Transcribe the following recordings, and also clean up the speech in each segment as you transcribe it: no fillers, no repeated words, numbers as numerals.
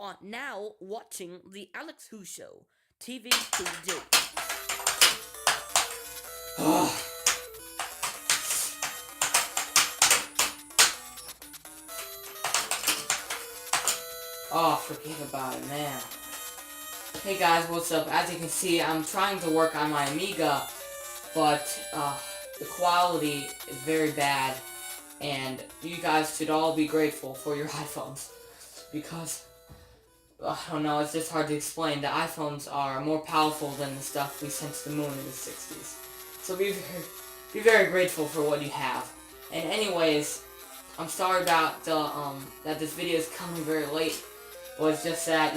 are now watching the Alex Who Show TV today. Oh, forget about it, man. Hey guys, what's up? As you can see, I'm trying to work on my Amiga, but the quality is very bad, and you guys should all be grateful for your iPhones, because, I don't know, it's just hard to explain. The iPhones are more powerful than the stuff we sent to the moon in the 60s. So be very grateful for what you have. And anyways, I'm sorry about the, that this video is coming very late. But it's just that,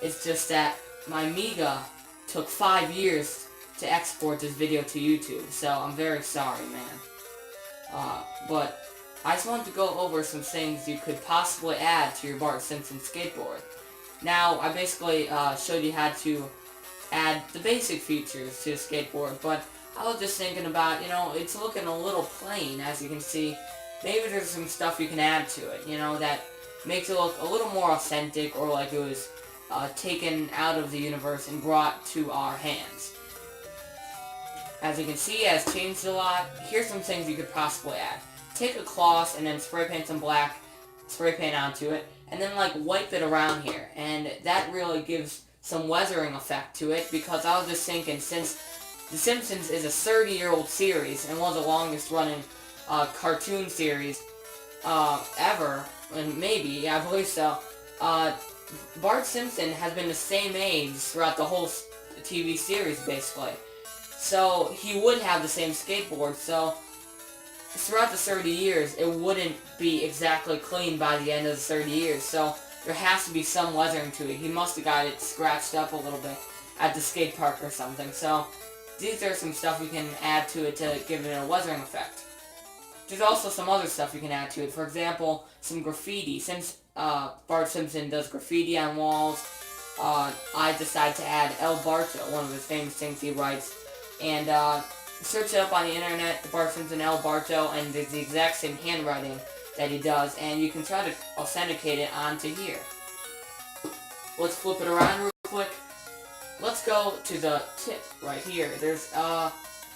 it's just that my Amiga took 5 years to export this video to YouTube, so I'm very sorry, man. But I just wanted to go over some things you could possibly add to your Bart Simpson skateboard. Now, I basically showed you how to add the basic features to the skateboard, but I was just thinking about, it's looking a little plain, as you can see. Maybe there's some stuff you can add to it, that makes it look a little more authentic, or like it was taken out of the universe and brought to our hands. As you can see, it has changed a lot. Here's some things you could possibly add. Take a cloth and then spray paint some black spray paint onto it, and then wipe it around here, and that really gives some weathering effect to it, because I was just thinking, since The Simpsons is a 30-year-old series and one of the longest running cartoon series ever, and maybe, I believe so, Bart Simpson has been the same age throughout the whole TV series, basically. So, he would have the same skateboard, so throughout the 30 years, it wouldn't be exactly clean by the end of the 30 years, so there has to be some weathering to it. He must have got it scratched up a little bit at the skate park or something, so these are some stuff you can add to it to give it a weathering effect. There's also some other stuff you can add to it. For example, some graffiti. Since Bart Simpson does graffiti on walls, I decided to add El Barto, one of his famous things he writes. And search it up on the internet, Bart Simpson El Barto, and there's the exact same handwriting that he does, and you can try to authenticate it onto here. Let's flip it around real quick. Let's go to the tip right here. There's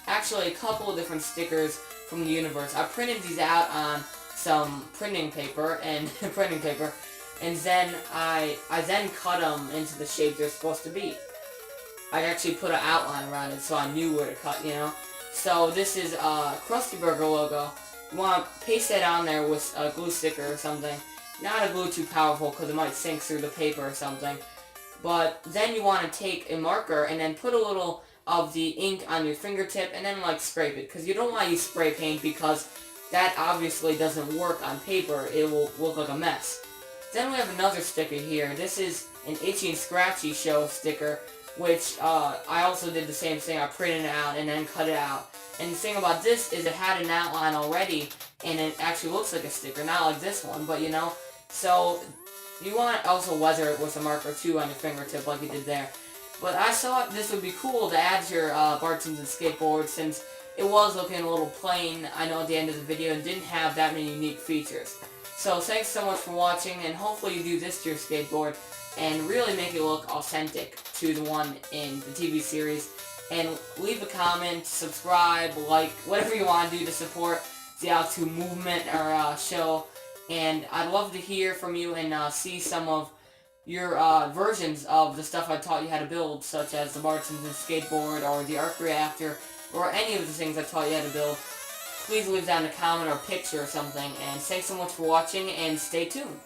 actually a couple of different stickers from the universe. I printed these out on some printing paper, and then I then cut them into the shape they're supposed to be. I actually put an outline around it so I knew where to cut, So this is a Krusty Burger logo. You want to paste that on there with a glue sticker or something. Not a glue too powerful because it might sink through the paper or something. But then you want to take a marker and then put a little of the ink on your fingertip and then scrape it, because you don't want to use spray paint, because that obviously doesn't work on paper. It will look like a mess. Then we have another sticker here. This is an Itchy and Scratchy Show sticker, which I also did the same thing. I printed it out and then cut it out. And the thing about this is it had an outline already, and it actually looks like a sticker, not like this one, but so you want to also weather it with a marker too on your fingertip like you did there. But I thought this would be cool to add to your Bart Simpson skateboard, since it was looking a little plain, I know, at the end of the video, and didn't have that many unique features. So thanks so much for watching, and hopefully you do this to your skateboard and really make it look authentic to the one in the TV series. And leave a comment, subscribe, like, whatever you want to do to support the Alex Who movement or show. And I'd love to hear from you and see some of your versions of the stuff I taught you how to build, such as the Bart Simpson skateboard or the arc reactor, or any of the things I taught you how to build. Please leave down a comment or a picture or something. And thanks so much for watching, and stay tuned.